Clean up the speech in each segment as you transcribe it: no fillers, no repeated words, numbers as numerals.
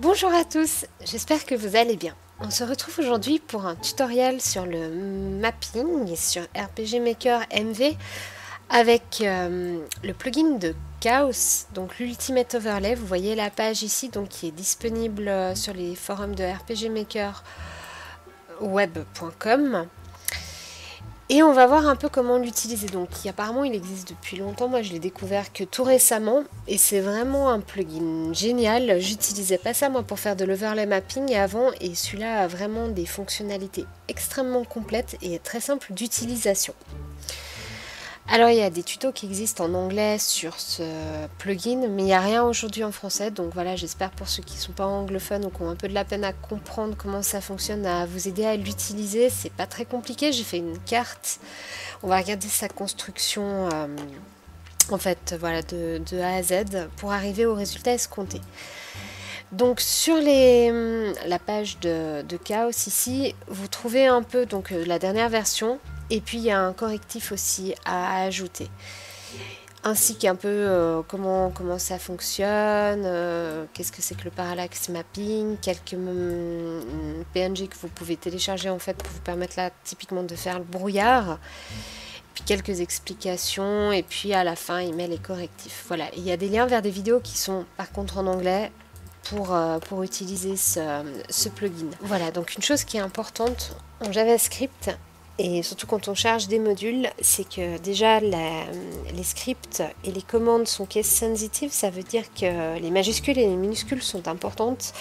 Bonjour à tous, j'espère que vous allez bien. On se retrouve aujourd'hui pour un tutoriel sur le mapping et sur RPG Maker MV avec le plugin de Chaos, donc l'Ultimate Overlay. Vous voyez la page ici donc, qui est disponible sur les forums de rpgmakerweb.com. Et on va voir un peu comment l'utiliser. Donc apparemment il existe depuis longtemps, moi je l'ai découvert que tout récemment et c'est vraiment un plugin génial. J'utilisais pas ça moi pour faire de l'overlay mapping avant et celui-là a vraiment des fonctionnalités extrêmement complètes et très simples d'utilisation. Alors il y a des tutos qui existent en anglais sur ce plugin, mais il n'y a rien aujourd'hui en français, donc voilà, j'espère pour ceux qui ne sont pas anglophones ou qui ont un peu de la peine à comprendre comment ça fonctionne, à vous aider à l'utiliser. C'est pas très compliqué, j'ai fait une carte, on va regarder sa construction en fait, voilà, de A à Z pour arriver au résultat escompté. Donc sur la page de Chaos ici, vous trouvez un peu donc, la dernière version. Et puis il y a un correctif aussi à ajouter, ainsi qu'un peu comment ça fonctionne, qu'est-ce que c'est que le parallaxe mapping, quelques PNG que vous pouvez télécharger en fait pour vous permettre là typiquement de faire le brouillard, puis quelques explications et puis à la fin il met les correctifs. Voilà, il y a des liens vers des vidéos qui sont par contre en anglais pour utiliser ce plugin. Voilà, donc une chose qui est importante en JavaScript, et surtout quand on charge des modules, c'est que déjà les scripts et les commandes sont case sensitive, ça veut dire que les majuscules et les minuscules sont importantes.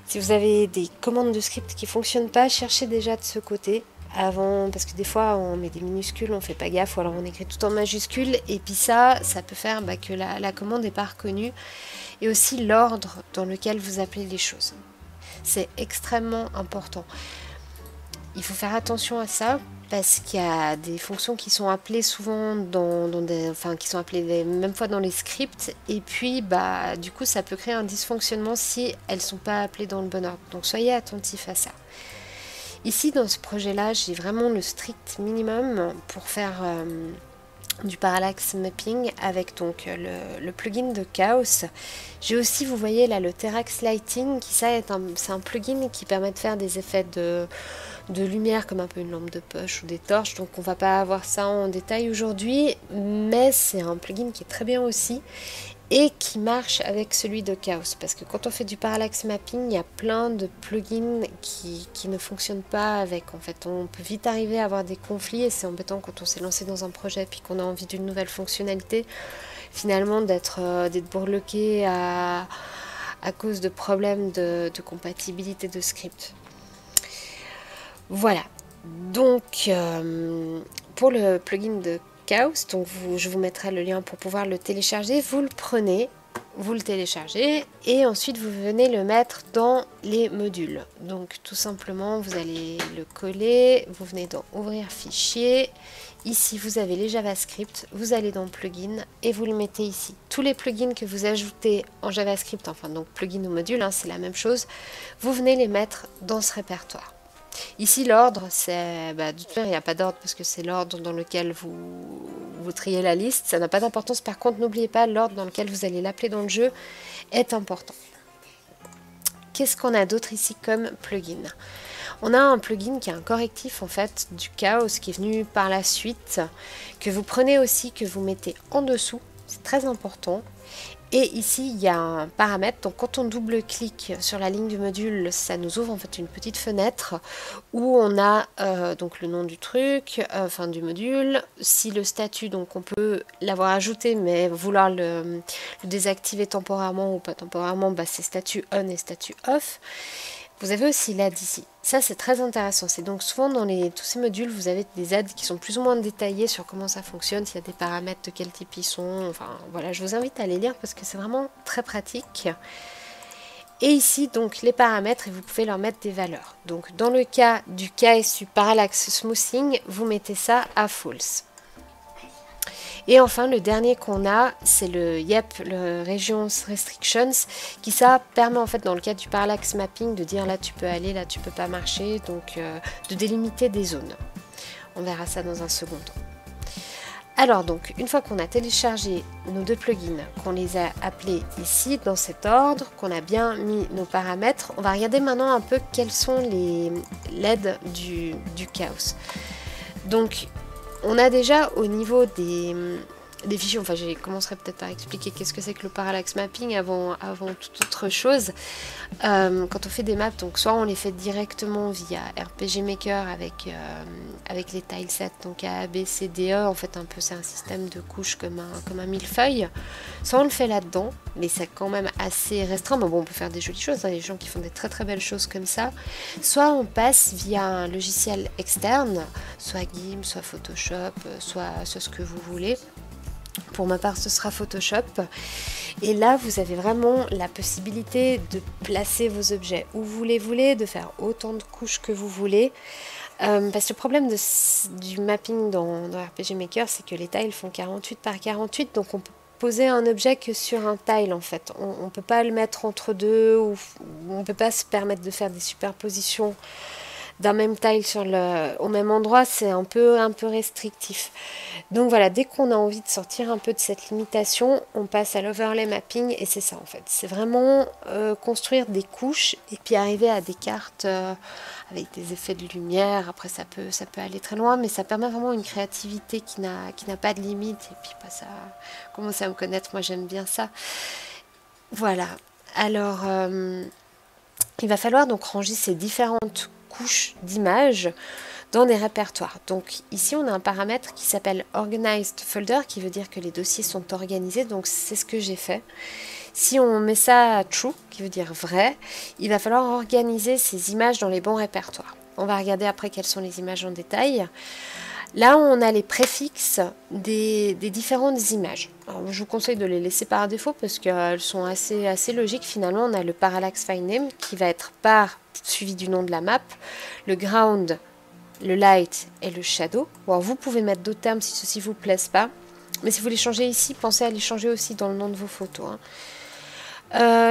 Si vous avez des commandes de script qui ne fonctionnent pas, cherchez déjà de ce côté avant, parce que des fois on met des minuscules, on ne fait pas gaffe, ou alors on écrit tout en majuscules, et puis ça peut faire que la commande n'est pas reconnue, et aussi l'ordre dans lequel vous appelez les choses. C'est extrêmement important. Il faut faire attention à ça parce qu'il y a des fonctions qui sont appelées souvent qui sont appelées même fois dans les scripts et puis du coup ça peut créer un dysfonctionnement si elles ne sont pas appelées dans le bon ordre. Donc soyez attentifs à ça. Ici dans ce projet là j'ai vraiment le strict minimum pour faire du parallaxe mapping avec donc le plugin de Chaos. J'ai aussi, vous voyez là, le Terax Lighting qui c'est un plugin qui permet de faire des effets de lumière comme un peu une lampe de poche ou des torches, donc on va pas avoir ça en détail aujourd'hui, mais c'est un plugin qui est très bien aussi et qui marche avec celui de Chaos, parce que quand on fait du parallaxe mapping, il y a plein de plugins qui ne fonctionnent pas avec. En fait, on peut vite arriver à avoir des conflits et c'est embêtant quand on s'est lancé dans un projet puis qu'on a envie d'une nouvelle fonctionnalité, finalement d'être bloqué à cause de problèmes de compatibilité de script. Voilà, donc pour le plugin de Chaos, donc je vous mettrai le lien pour pouvoir le télécharger. Vous le prenez, vous le téléchargez et ensuite vous venez le mettre dans les modules. Donc tout simplement vous allez le coller, vous venez dans ouvrir fichier. Ici vous avez les JavaScript, vous allez dans plugin et vous le mettez ici. Tous les plugins que vous ajoutez en JavaScript, enfin donc plugin ou module, hein, c'est la même chose, vous venez les mettre dans ce répertoire. Ici l'ordre, c'est de toute manière il n'y a pas d'ordre parce que c'est l'ordre dans lequel vous triez la liste, ça n'a pas d'importance. Par contre n'oubliez pas, l'ordre dans lequel vous allez l'appeler dans le jeu est important. Qu'est-ce qu'on a d'autre ici comme plugin? On a un plugin qui est un correctif en fait du Chaos qui est venu par la suite, que vous prenez aussi, que vous mettez en dessous, c'est très important. Et ici, il y a un paramètre, donc quand on double-clique sur la ligne du module, ça nous ouvre en fait une petite fenêtre où on a donc le nom du truc, enfin du module, si le statut, donc on peut l'avoir ajouté mais vouloir le désactiver temporairement ou pas temporairement, c'est statut on et statut off. Vous avez aussi l'aide ici. Ça c'est très intéressant. C'est donc souvent dans tous ces modules, vous avez des aides qui sont plus ou moins détaillées sur comment ça fonctionne, s'il y a des paramètres, de quel type ils sont. Enfin voilà, je vous invite à les lire parce que c'est vraiment très pratique. Et ici donc les paramètres et vous pouvez leur mettre des valeurs. Donc dans le cas du KSU Parallax Smoothing, vous mettez ça à false. Et enfin, le dernier qu'on a, c'est le Regions Restrictions, qui ça permet en fait dans le cadre du parallaxe mapping de dire là tu peux aller, là tu peux pas marcher, donc de délimiter des zones. On verra ça dans un second temps. Alors donc, une fois qu'on a téléchargé nos deux plugins, qu'on les a appelés ici dans cet ordre, qu'on a bien mis nos paramètres, on va regarder maintenant un peu quels sont les LED du chaos. Donc, on a déjà au niveau des fichiers, enfin je commencerai peut-être par expliquer qu'est-ce que c'est que le parallax mapping avant toute autre chose. Quand on fait des maps, donc soit on les fait directement via RPG Maker avec les tilesets, donc A, B, C, D, E, en fait un peu c'est un système de couches comme un millefeuille, soit on le fait là-dedans, mais c'est quand même assez restreint, mais bon on peut faire des jolies choses, il y a des gens qui font des très très belles choses comme ça, soit on passe via un logiciel externe, soit GIMP, soit Photoshop, soit ce que vous voulez. Pour ma part, ce sera Photoshop. Et là, vous avez vraiment la possibilité de placer vos objets où vous les voulez, de faire autant de couches que vous voulez. Parce que le problème du mapping dans RPG Maker, c'est que les tiles font 48 par 48, donc on peut poser un objet que sur un tile en fait. On ne peut pas le mettre entre deux, ou on ne peut pas se permettre de faire des superpositions d'un même tile au même endroit, c'est un peu restrictif. Donc voilà, dès qu'on a envie de sortir un peu de cette limitation, on passe à l'overlay mapping et c'est ça en fait. C'est vraiment construire des couches et puis arriver à des cartes avec des effets de lumière. Après ça peut aller très loin, mais ça permet vraiment une créativité qui n'a pas de limite. Et puis bah, ça commence à me connaître, moi j'aime bien ça. Voilà, alors il va falloir donc ranger ces différentes couches d'images dans des répertoires. Donc ici on a un paramètre qui s'appelle Organized Folder, qui veut dire que les dossiers sont organisés, donc c'est ce que j'ai fait. Si on met ça à True, qui veut dire vrai, il va falloir organiser ces images dans les bons répertoires. On va regarder après quelles sont les images en détail. Là, on a les préfixes des différentes images. Alors, je vous conseille de les laisser par défaut parce qu'elles sont assez logiques. Finalement, on a le parallax file name qui va être par suivi du nom de la map, le ground, le light et le shadow. Bon, vous pouvez mettre d'autres termes si ceci vous plaise pas. Mais si vous les changez ici, pensez à les changer aussi dans le nom de vos photos. Hein.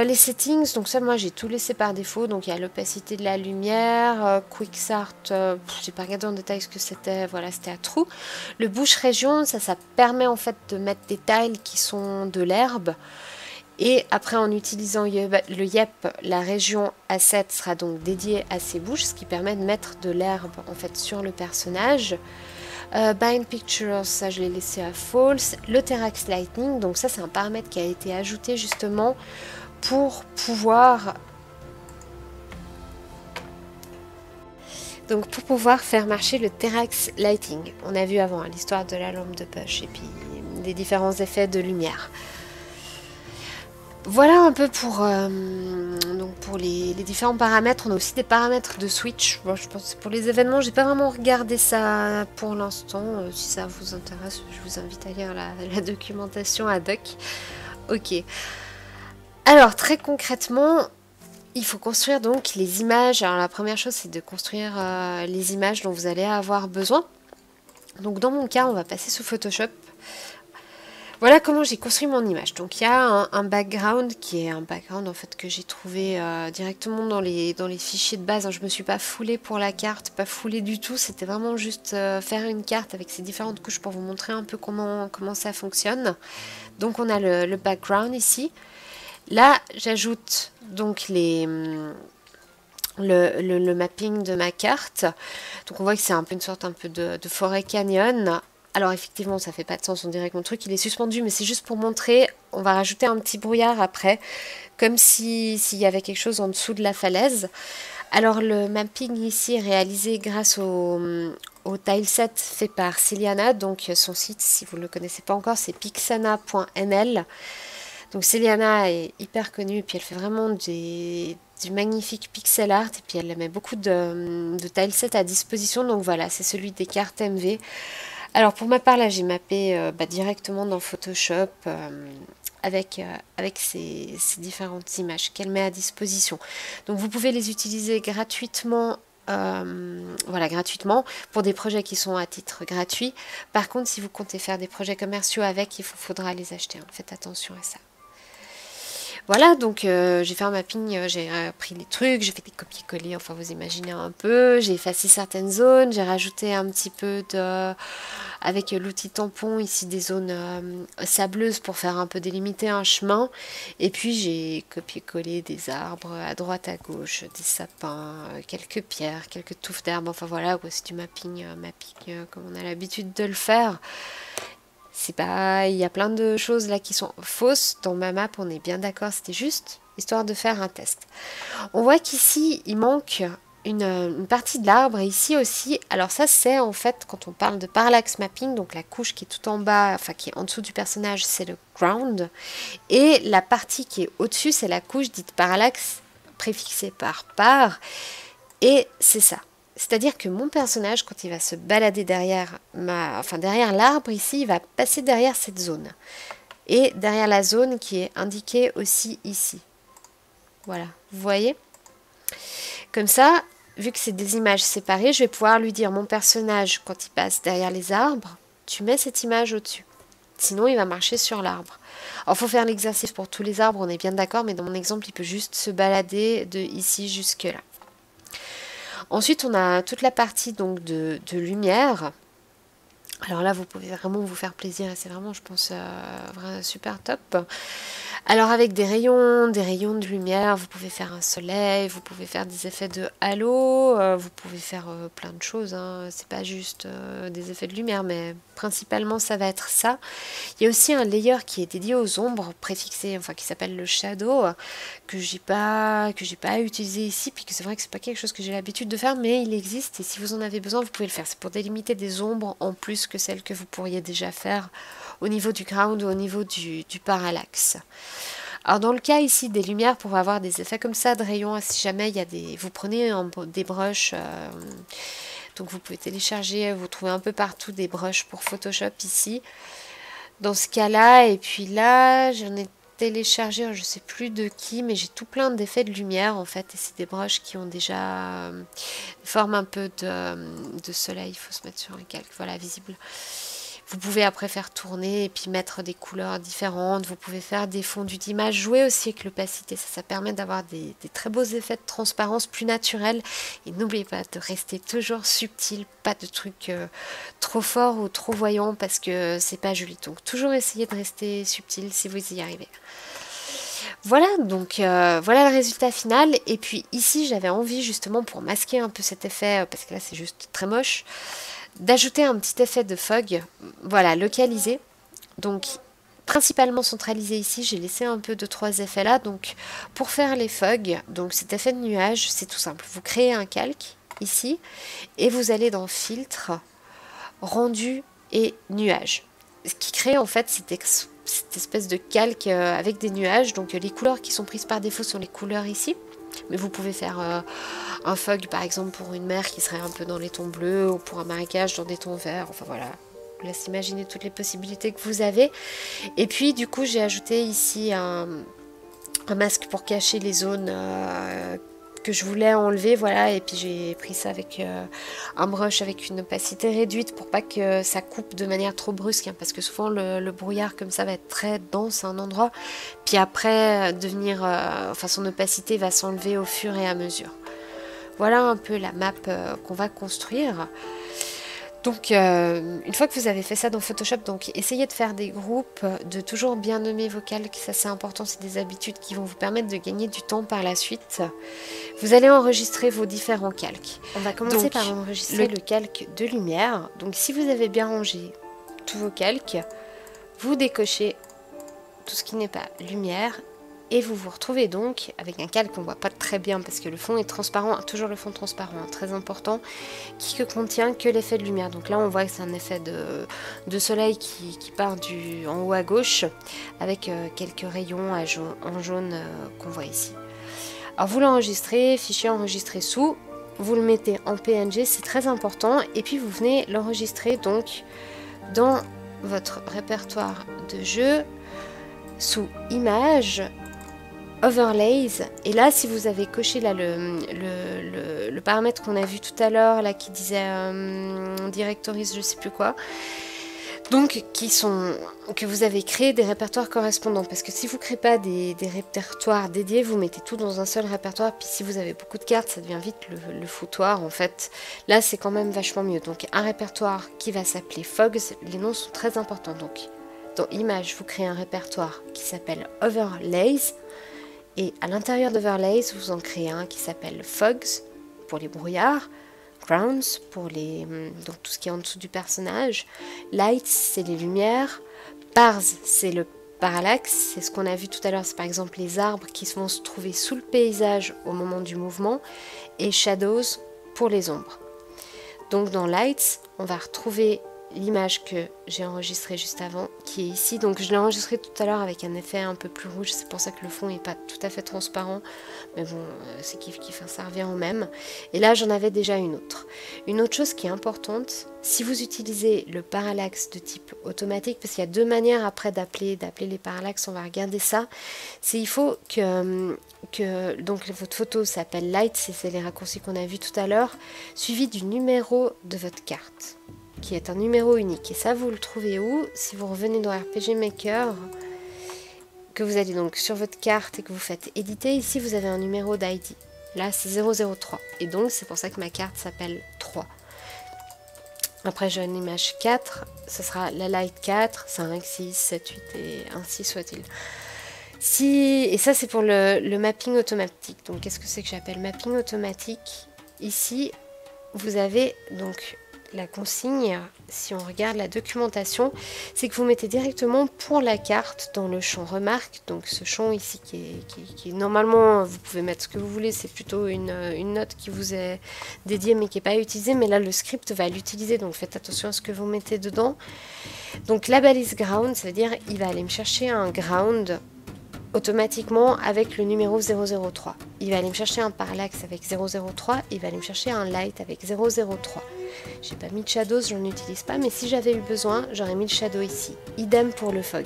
Les settings, donc ça moi j'ai tout laissé par défaut, donc il y a l'opacité de la lumière, QuickSart, j'ai pas regardé en détail ce que c'était, voilà c'était à true. Le bush region, ça permet en fait de mettre des tiles qui sont de l'herbe, et après en utilisant le YEP, la région asset sera donc dédiée à ces bushes, ce qui permet de mettre de l'herbe en fait sur le personnage. Bind Pictures, ça je l'ai laissé à false. Le Terax Lightning, donc ça c'est un paramètre qui a été ajouté justement pour pouvoir faire marcher le Terax Lighting. On a vu avant hein, l'histoire de la lampe de poche et puis des différents effets de lumière. Voilà un peu pour les différents paramètres. On a aussi des paramètres de switch. Bon, je pense que pour les événements, j'ai pas vraiment regardé ça pour l'instant. Si ça vous intéresse, je vous invite à lire la documentation ad hoc. Ok. Alors très concrètement, il faut construire donc les images. Alors la première chose, c'est de construire les images dont vous allez avoir besoin. Donc dans mon cas, on va passer sous Photoshop. Voilà comment j'ai construit mon image. Donc il y a un background qui est un background en fait que j'ai trouvé directement dans les fichiers de base. Je me suis pas foulée pour la carte, pas foulée du tout. C'était vraiment juste faire une carte avec ces différentes couches pour vous montrer un peu comment ça fonctionne. Donc on a le background ici. Là j'ajoute donc le mapping de ma carte. Donc on voit que c'est un peu une sorte de forêt canyon. Alors effectivement, ça fait pas de sens, on dirait que mon truc il est suspendu, mais c'est juste pour montrer, on va rajouter un petit brouillard après, comme s'il y avait quelque chose en dessous de la falaise. Alors le mapping ici est réalisé grâce au tileset fait par Celiana, donc son site, si vous ne le connaissez pas encore, c'est pixana.nl. Donc Celiana est hyper connue, et puis elle fait vraiment du magnifique pixel art, et puis elle met beaucoup de tilesets à disposition, donc voilà, c'est celui des cartes MV. Alors pour ma part là j'ai mappé directement dans Photoshop avec ces différentes images qu'elle met à disposition. Donc vous pouvez les utiliser gratuitement, gratuitement pour des projets qui sont à titre gratuit. Par contre si vous comptez faire des projets commerciaux avec, il faudra les acheter, hein. Faites attention à ça. Voilà, donc j'ai fait un mapping, j'ai pris les trucs, j'ai fait des copier-coller, enfin vous imaginez un peu, j'ai effacé certaines zones, j'ai rajouté un petit peu de, avec l'outil tampon ici des zones sableuses pour faire un peu délimiter un chemin, et puis j'ai copié-collé des arbres à droite à gauche, des sapins, quelques pierres, quelques touffes d'herbes, enfin voilà, quoi, c'est du mapping, comme on a l'habitude de le faire. C'est pas, il y a plein de choses là qui sont fausses. Dans ma map, on est bien d'accord, c'était juste histoire de faire un test. On voit qu'ici, il manque une partie de l'arbre. Et ici aussi, alors ça c'est en fait quand on parle de parallax mapping, donc la couche qui est tout en bas, enfin qui est en dessous du personnage, c'est le ground. Et la partie qui est au-dessus, c'est la couche dite parallax, préfixée par par. Et c'est ça. C'est-à-dire que mon personnage, quand il va se balader derrière derrière l'arbre ici, il va passer derrière cette zone. Et derrière la zone qui est indiquée aussi ici. Voilà, vous voyez? Comme ça, vu que c'est des images séparées, je vais pouvoir lui dire, mon personnage, quand il passe derrière les arbres, tu mets cette image au-dessus. Sinon, il va marcher sur l'arbre. Alors, il faut faire l'exercice pour tous les arbres, on est bien d'accord, mais dans mon exemple, il peut juste se balader de ici jusque là. Ensuite, on a toute la partie donc de lumière. Alors là, vous pouvez vraiment vous faire plaisir et c'est vraiment, je pense, vraiment super top. Alors avec des rayons de lumière, vous pouvez faire un soleil, vous pouvez faire des effets de halo, vous pouvez faire plein de choses, hein. C'est pas juste des effets de lumière, mais principalement ça va être ça. Il y a aussi un layer qui est dédié aux ombres préfixé, enfin qui s'appelle le shadow, que j'ai pas utilisé ici, puis que c'est vrai que c'est pas quelque chose que j'ai l'habitude de faire, mais il existe et si vous en avez besoin, vous pouvez le faire. C'est pour délimiter des ombres en plus que celles que vous pourriez déjà faire au niveau du ground ou au niveau du parallaxe. Alors dans le cas ici des lumières, pour avoir des effets comme ça de rayons, si jamais il y a vous prenez des brushes, donc vous pouvez télécharger, vous trouvez un peu partout des brushes pour Photoshop ici. Dans ce cas-là, et puis là, j'en ai téléchargé, je sais plus de qui, mais j'ai tout plein d'effets de lumière en fait, et c'est des brushes qui ont déjà forme un peu de soleil, il faut se mettre sur un calque, voilà, visible. Vous pouvez après faire tourner et puis mettre des couleurs différentes. Vous pouvez faire des fondus d'image, jouer aussi avec l'opacité. Ça permet d'avoir des très beaux effets de transparence plus naturels. Et n'oubliez pas de rester toujours subtil, pas de trucs trop forts ou trop voyants parce que c'est pas joli. Donc toujours essayer de rester subtil si vous y arrivez. Voilà, donc voilà le résultat final. Et puis ici, j'avais envie justement pour masquer un peu cet effet, parce que là c'est juste très moche, d'ajouter un petit effet de fog, voilà, localisé, donc principalement centralisé ici, j'ai laissé un peu de trois effets là, donc pour faire les fogs, donc cet effet de nuage, c'est tout simple, vous créez un calque ici, et vous allez dans filtre, rendu et nuage, ce qui crée en fait cette espèce de calque avec des nuages, donc les couleurs qui sont prises par défaut sont les couleurs ici, mais vous pouvez faire un fog par exemple pour une mer qui serait un peu dans les tons bleus ou pour un marécage dans des tons verts, enfin voilà, je vous laisse imaginer toutes les possibilités que vous avez. Et puis du coup j'ai ajouté ici un masque pour cacher les zones que je voulais enlever, voilà, et puis j'ai pris ça avec un brush avec une opacité réduite pour pas que ça coupe de manière trop brusque, hein, parce que souvent le brouillard comme ça va être très dense à un endroit, puis après enfin son opacité va s'enlever au fur et à mesure. Voilà un peu la map qu'on va construire. Donc une fois que vous avez fait ça dans Photoshop, donc essayez de faire des groupes, de toujours bien nommer vos calques, ça c'est important, c'est des habitudes qui vont vous permettre de gagner du temps par la suite. Vous allez enregistrer vos différents calques. On va commencer par enregistrer le calque de lumière. Donc si vous avez bien rangé tous vos calques, vous décochez tout ce qui n'est pas lumière. Et vous vous retrouvez donc avec un calque qu'on ne voit pas très bien parce que le fond est transparent, toujours le fond transparent, hein, très important, qui ne contient que l'effet de lumière. Donc là on voit que c'est un effet de soleil qui part en haut à gauche avec quelques rayons en jaune qu'on voit ici. Alors vous l'enregistrez, fichier enregistré sous, vous le mettez en PNG, c'est très important, et puis vous venez l'enregistrer donc dans votre répertoire de jeu sous images, overlays, et là si vous avez coché là le paramètre qu'on a vu tout à l'heure là qui disait directories je sais plus quoi, Donc, que vous avez créé des répertoires correspondants. Parce que si vous ne créez pas des répertoires dédiés, vous mettez tout dans un seul répertoire. Puis si vous avez beaucoup de cartes, ça devient vite le foutoir en fait. Là, c'est quand même vachement mieux. Donc, un répertoire qui va s'appeler Fogs, les noms sont très importants. Donc, dans Images, vous créez un répertoire qui s'appelle Overlays. Et à l'intérieur d'Overlays, vous en créez un qui s'appelle Fogs pour les brouillards. Grounds pour donc tout ce qui est en dessous du personnage, Lights c'est les lumières, Bars c'est le parallaxe, c'est ce qu'on a vu tout à l'heure, c'est par exemple les arbres qui vont se trouver sous le paysage au moment du mouvement, et Shadows pour les ombres. Donc dans Lights, on va retrouver l'image que j'ai enregistrée juste avant, qui est ici. Donc je l'ai enregistrée tout à l'heure avec un effet un peu plus rouge, c'est pour ça que le fond n'est pas tout à fait transparent, mais bon, c'est kiff, ça revient au même. Et là, j'en avais déjà une autre. Une autre chose qui est importante, si vous utilisez le parallaxe de type automatique, parce qu'il y a deux manières après d'appeler les parallaxes, on va regarder ça, c'est il faut que donc votre photo s'appelle Light, c'est les raccourcis qu'on a vus tout à l'heure, suivi du numéro de votre carte, qui est un numéro unique. Et ça, vous le trouvez où? Si vous revenez dans RPG Maker, que vous allez donc sur votre carte et que vous faites éditer, ici vous avez un numéro d'ID. Là, c'est 003. Et donc, c'est pour ça que ma carte s'appelle 3. Après, j'ai une image 4. Ce sera la Light 4, 5, 6, 7, 8 et ainsi soit-il. Et ça, c'est pour le mapping automatique. Donc, qu'est-ce que c'est que j'appelle mapping automatique? Ici, vous avez donc la consigne, si on regarde la documentation, c'est que vous mettez directement pour la carte dans le champ remarque, donc ce champ ici qui est normalement, vous pouvez mettre ce que vous voulez, c'est plutôt une note qui vous est dédiée mais qui n'est pas utilisée, mais là le script va l'utiliser, donc faites attention à ce que vous mettez dedans. Donc la balise ground, ça veut dire il va aller me chercher un ground automatiquement avec le numéro 003. Il va aller me chercher un parallaxe avec 003, il va aller me chercher un light avec 003. J'ai pas mis de shadows, j'en utilise pas, mais si j'avais eu besoin, j'aurais mis le shadow ici. Idem pour le fog.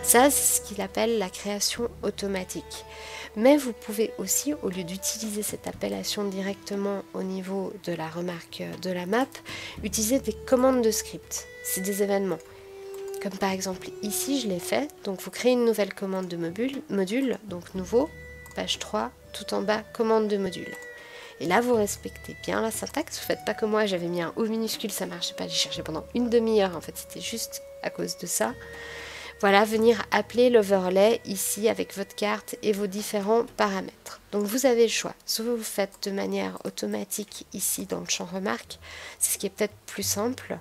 Ça, c'est ce qu'il appelle la création automatique. Mais vous pouvez aussi, au lieu d'utiliser cette appellation directement au niveau de la remarque de la map, utiliser des commandes de script. C'est des événements. Comme par exemple ici, je l'ai fait. Donc vous créez une nouvelle commande de module, donc nouveau, page 3, tout en bas, commande de module. Et là, vous respectez bien la syntaxe. Vous faites pas comme moi, j'avais mis un O minuscule, ça marchait pas. J'ai cherché pendant une demi-heure. En fait, c'était juste à cause de ça. Voilà, venir appeler l'overlay ici avec votre carte et vos différents paramètres. Donc vous avez le choix. Soit vous faites de manière automatique ici dans le champ remarque, c'est ce qui est peut-être plus simple.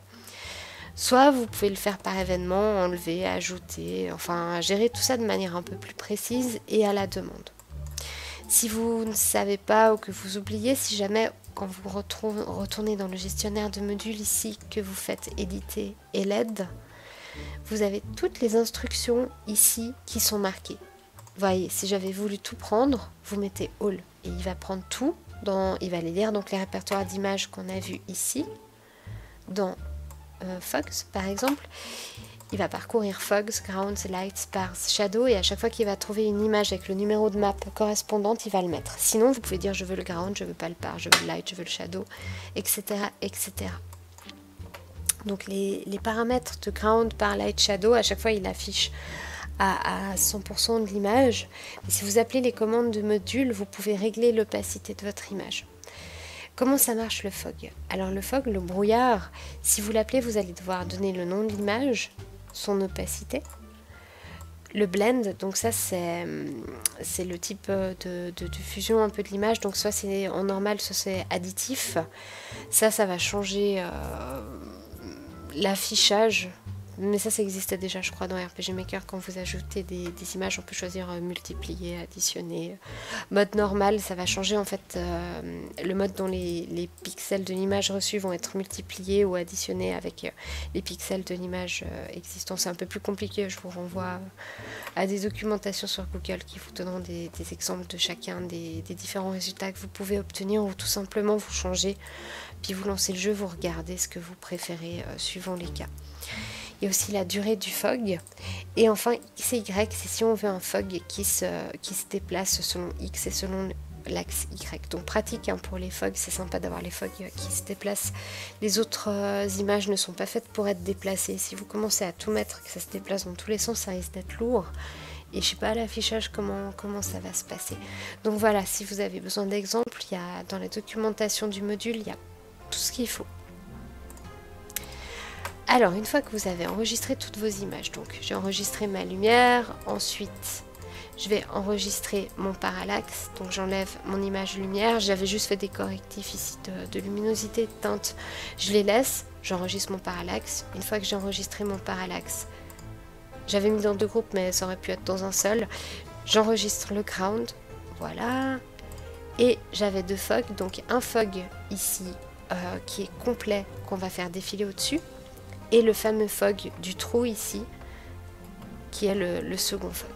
Soit vous pouvez le faire par événement, enlever, ajouter, enfin gérer tout ça de manière un peu plus précise et à la demande. Si vous ne savez pas ou que vous oubliez, si jamais quand vous retournez dans le gestionnaire de modules ici, que vous faites éditer et LED, vous avez toutes les instructions ici qui sont marquées. Voyez, si j'avais voulu tout prendre, vous mettez All et il va prendre tout, il va aller lire donc les répertoires d'images qu'on a vus ici, dans Fogs par exemple. Il va parcourir Fogs, Grounds, Lights, Bars, Shadow et à chaque fois qu'il va trouver une image avec le numéro de map correspondante, il va le mettre. Sinon, vous pouvez dire je veux le Ground, je veux pas le Bar, je veux le Light, je veux le Shadow, etc. etc. Donc les paramètres de Ground, Bar, Light, Shadow, à chaque fois il affiche à 100% de l'image. Mais si vous appelez les commandes de module, vous pouvez régler l'opacité de votre image. Comment ça marche le fog? Alors le fog, le brouillard, si vous l'appelez, vous allez devoir donner le nom de l'image, son opacité, le blend, donc ça c'est le type de diffusion un peu de l'image, donc soit c'est en normal, soit c'est additif. Ça va changer l'affichage, mais ça existait déjà je crois dans RPG Maker. Quand vous ajoutez des images, on peut choisir multiplier, additionner. Mode normal, ça va changer en fait le mode dont les pixels de l'image reçue vont être multipliés ou additionnés avec les pixels de l'image existante. C'est un peu plus compliqué, je vous renvoie à des documentations sur Google qui vous donneront des exemples de chacun des différents résultats que vous pouvez obtenir, ou tout simplement vous changez, puis vous lancez le jeu, vous regardez ce que vous préférez suivant les cas. Il y a aussi la durée du fog. Et enfin, XY, c'est si on veut un fog qui se déplace selon X et selon l'axe Y. Donc pratique hein, pour les fogs, c'est sympa d'avoir les fogs qui se déplacent. Les autres images ne sont pas faites pour être déplacées. Si vous commencez à tout mettre, que ça se déplace dans tous les sens, ça risque d'être lourd. Et je sais pas à l'affichage comment ça va se passer. Donc voilà, si vous avez besoin d'exemples, il y a dans la documentation du module, il y a tout ce qu'il faut. Alors, une fois que vous avez enregistré toutes vos images, donc j'ai enregistré ma lumière, ensuite je vais enregistrer mon parallaxe, donc j'enlève mon image lumière, j'avais juste fait des correctifs ici de luminosité, de teinte, je les laisse, j'enregistre mon parallaxe. Une fois que j'ai enregistré mon parallaxe, j'avais mis dans 2 groupes mais ça aurait pu être dans un seul, j'enregistre le ground, voilà, et j'avais 2 fogs, donc un fog ici qui est complet, qu'on va faire défiler au-dessus, et le fameux fog du trou ici, qui est le second fog.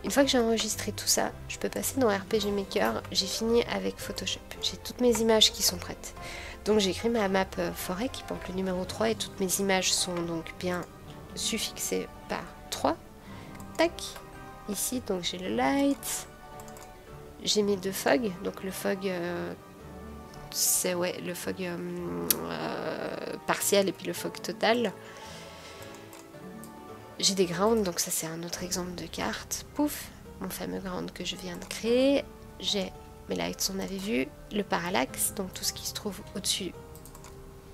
Une fois que j'ai enregistré tout ça, je peux passer dans RPG Maker, j'ai fini avec Photoshop, j'ai toutes mes images qui sont prêtes. Donc j'ai créé ma map forêt qui porte le numéro 3 et toutes mes images sont donc bien suffixées par 3. Tac, ici donc j'ai le light, j'ai mes 2 fogs, donc le fog c'est ouais, le fog partiel et puis le fog total. J'ai des grounds, donc ça c'est un autre exemple de carte. Pouf, mon fameux ground que je viens de créer. J'ai mes lights, on avait vu, le parallaxe, donc tout ce qui se trouve au-dessus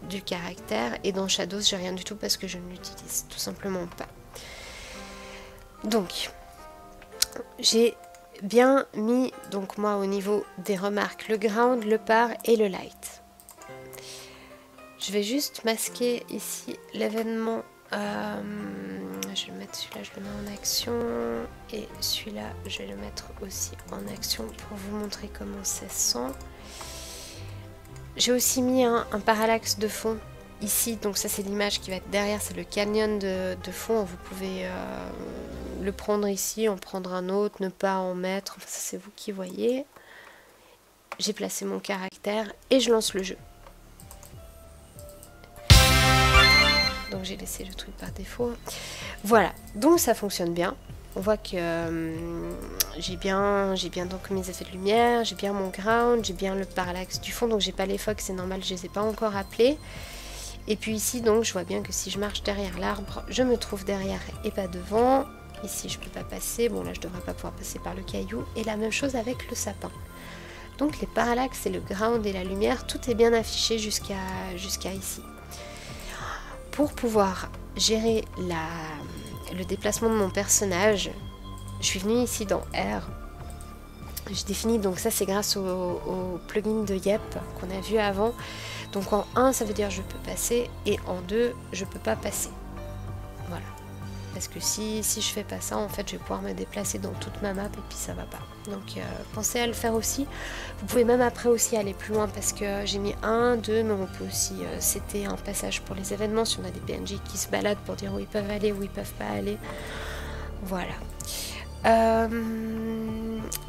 du caractère. Et dans Shadows, j'ai rien du tout parce que je ne l'utilise tout simplement pas. Donc, j'ai bien mis, donc moi au niveau des remarques, le ground, le par et le light. Je vais juste masquer ici l'événement. Je vais le mettre celui-là, je le mets en action. Et celui-là, je vais le mettre aussi en action pour vous montrer comment ça sent. J'ai aussi mis un parallaxe de fond ici. Donc ça, c'est l'image qui va être derrière. C'est le canyon de fond. Vous pouvez le prendre ici, en prendre un autre, ne pas en mettre. Enfin, ça, c'est vous qui voyez. J'ai placé mon caractère et je lance le jeu. Donc j'ai laissé le truc par défaut. Voilà, donc ça fonctionne bien. On voit que j'ai bien donc mes effets de lumière, j'ai bien mon ground, j'ai bien le parallaxe du fond, donc j'ai pas les fogs, c'est normal, je les ai pas encore appelés. Et puis ici donc je vois bien que si je marche derrière l'arbre, je me trouve derrière et pas devant. Ici je peux pas passer, bon là je devrais pas pouvoir passer par le caillou. Et la même chose avec le sapin. Donc les parallaxes et le ground et la lumière, tout est bien affiché jusqu'à ici. Pour pouvoir gérer le déplacement de mon personnage, je suis venue ici dans R. Je définis, donc ça c'est grâce au plugin de Yep qu'on a vu avant. Donc en 1 ça veut dire je peux passer et en 2 je peux pas passer. Voilà. Parce que si je fais pas ça, en fait je vais pouvoir me déplacer dans toute ma map et puis ça va pas. Donc pensez à le faire aussi. Vous pouvez même après aussi aller plus loin parce que j'ai mis 1, 2, mais on peut aussi c'était un passage pour les événements si on a des PNJ qui se baladent pour dire où ils peuvent aller, où ils peuvent pas aller. Voilà.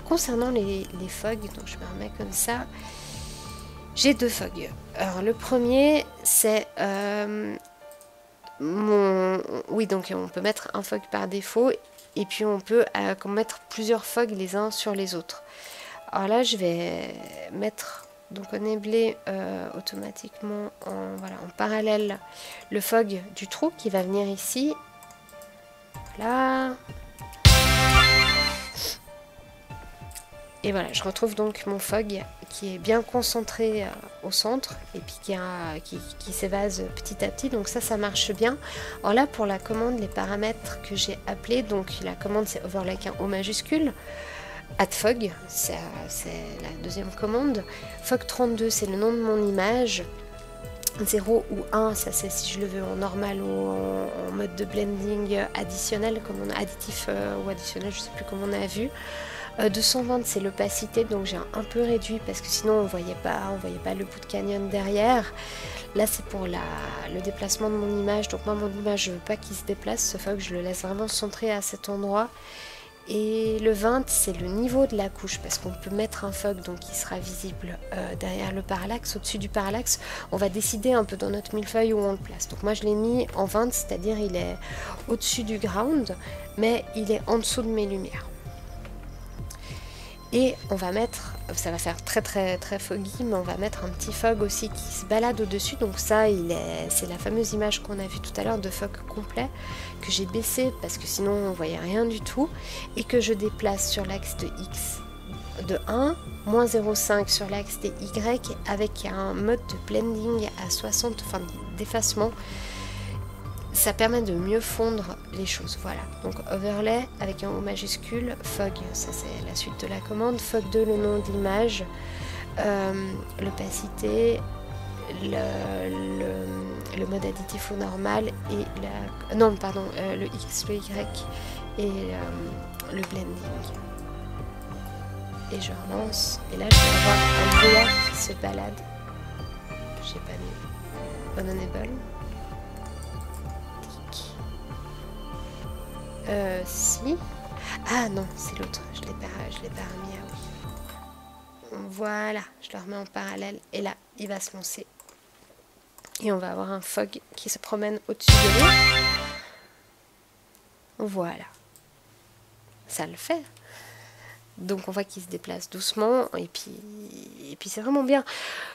Concernant les fogs, donc je me remets comme ça. J'ai 2 fogs. Alors le premier c'est oui, donc on peut mettre un fog par défaut et puis on peut mettre plusieurs fogs les uns sur les autres. Alors là je vais mettre donc enabler automatiquement en parallèle le fog du trou qui va venir ici. Voilà. Et voilà, je retrouve donc mon fog qui est bien concentré au centre et puis qui s'évase petit à petit. Donc ça marche bien. Alors là, pour la commande, les paramètres que j'ai appelés, donc la commande c'est overlay avec un O majuscule. Add fog, c'est la deuxième commande. Fog 32, c'est le nom de mon image. 0 ou 1, ça c'est si je le veux en normal ou en mode de blending additionnel, comme on a additif ou additionnel, je sais plus comment on a vu. 220 c'est l'opacité, donc j'ai un peu réduit parce que sinon on voyait pas le bout de canyon derrière. Là c'est pour le déplacement de mon image, donc moi mon image je veux pas qu'il se déplace, ce fog je le laisse vraiment centré à cet endroit. Et le 20 c'est le niveau de la couche parce qu'on peut mettre un fog donc qui sera visible derrière le parallaxe. Au-dessus du parallaxe on va décider un peu dans notre millefeuille où on le place. Donc moi je l'ai mis en 20, c'est-à-dire il est au-dessus du ground mais il est en dessous de mes lumières. Et on va mettre, ça va faire très très très foggy, mais on va mettre un petit fog aussi qui se balade au-dessus. Donc ça, c'est la fameuse image qu'on a vue tout à l'heure de fog complet, que j'ai baissé parce que sinon on voyait rien du tout, et que je déplace sur l'axe de X de 1, moins 0,5 sur l'axe des Y, avec un mode de blending à 60, enfin d'effacement. Ça permet de mieux fondre les choses, voilà. Donc overlay avec un O majuscule, fog, ça c'est la suite de la commande, fog 2 le nom d'image, l'opacité, le mode additif au normal et le X, le Y et le blending. Et je relance, et là je vais avoir un brouillard qui se balade. J'ai pas mis unenable. Si. Ah non, c'est l'autre, je l'ai pas remis, ah oui. Voilà, je le remets en parallèle, et là, il va se lancer. Et on va avoir un fog qui se promène au-dessus de lui. Voilà. Ça le fait. Donc on voit qu'il se déplace doucement, et puis c'est vraiment bien.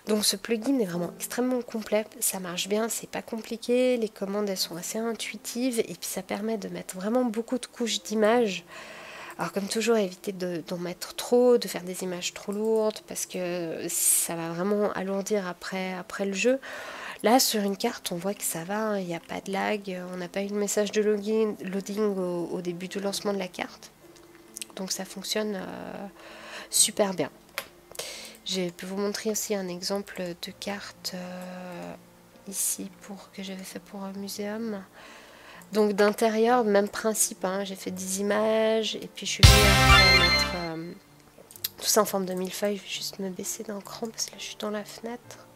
Donc ce plugin est vraiment extrêmement complet, ça marche bien, c'est pas compliqué, les commandes elles sont assez intuitives, et puis ça permet de mettre vraiment beaucoup de couches d'images. Alors comme toujours, évitez d'en mettre trop, de faire des images trop lourdes, parce que ça va vraiment alourdir après le jeu. Là sur une carte on voit que ça va, il n'y a pas de lag, on n'a pas eu de message de loading au début du lancement de la carte. Donc ça fonctionne super bien. Je peux vous montrer aussi un exemple de carte ici que j'avais fait pour un muséum. Donc d'intérieur, même principe, hein, j'ai fait des images et puis je suis venue mettre tout ça en forme de millefeuille. Je vais juste me baisser d'un cran parce que là je suis dans la fenêtre.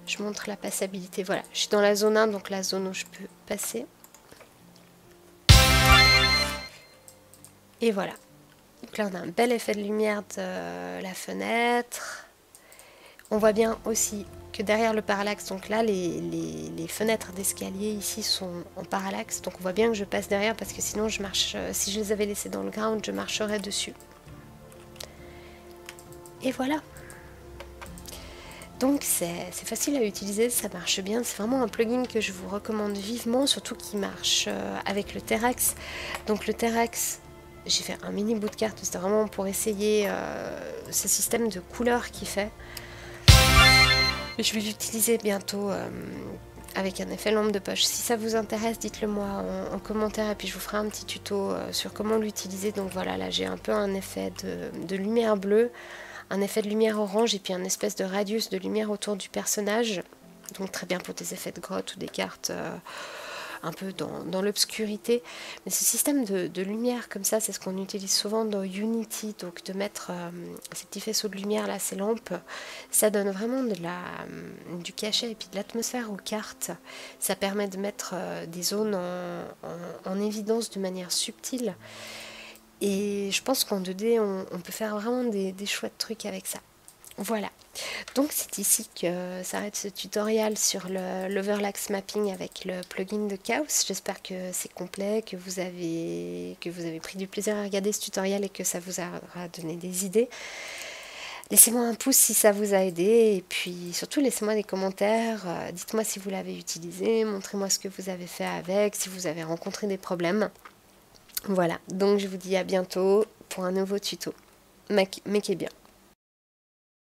Je montre la passabilité. Voilà, je suis dans la zone 1, donc la zone où je peux passer. Et voilà. Donc là on a un bel effet de lumière de la fenêtre. On voit bien aussi que derrière le parallaxe, donc là les fenêtres d'escalier ici sont en parallaxe. Donc on voit bien que je passe derrière parce que sinon je marche, si je les avais laissés dans le ground, je marcherais dessus. Et voilà. Donc c'est facile à utiliser, ça marche bien, c'est vraiment un plugin que je vous recommande vivement, surtout qui marche avec le Terax. Donc le Terax, j'ai fait un mini bout de carte, c'était vraiment pour essayer ce système de couleurs qu'il fait. Je vais l'utiliser bientôt avec un effet lampe de poche. Si ça vous intéresse, dites-le moi en commentaire et puis je vous ferai un petit tuto sur comment l'utiliser. Donc voilà, là j'ai un peu un effet de lumière bleue, un effet de lumière orange et puis un espèce de radius de lumière autour du personnage. Donc très bien pour des effets de grotte ou des cartes un peu dans l'obscurité. Mais ce système de lumière comme ça, c'est ce qu'on utilise souvent dans Unity, donc de mettre ces petits faisceaux de lumière là, ces lampes, ça donne vraiment du cachet et puis de l'atmosphère aux cartes. Ça permet de mettre des zones en évidence de manière subtile. Et je pense qu'en 2D, on peut faire vraiment des chouettes trucs avec ça. Voilà, donc c'est ici que s'arrête ce tutoriel sur l'overlax mapping avec le plugin de Chaos. J'espère que c'est complet, que vous avez pris du plaisir à regarder ce tutoriel et que ça vous aura donné des idées. Laissez-moi un pouce si ça vous a aidé et puis surtout laissez-moi des commentaires, dites-moi si vous l'avez utilisé, montrez-moi ce que vous avez fait avec, si vous avez rencontré des problèmes. Voilà, donc je vous dis à bientôt pour un nouveau tuto. Makez bien.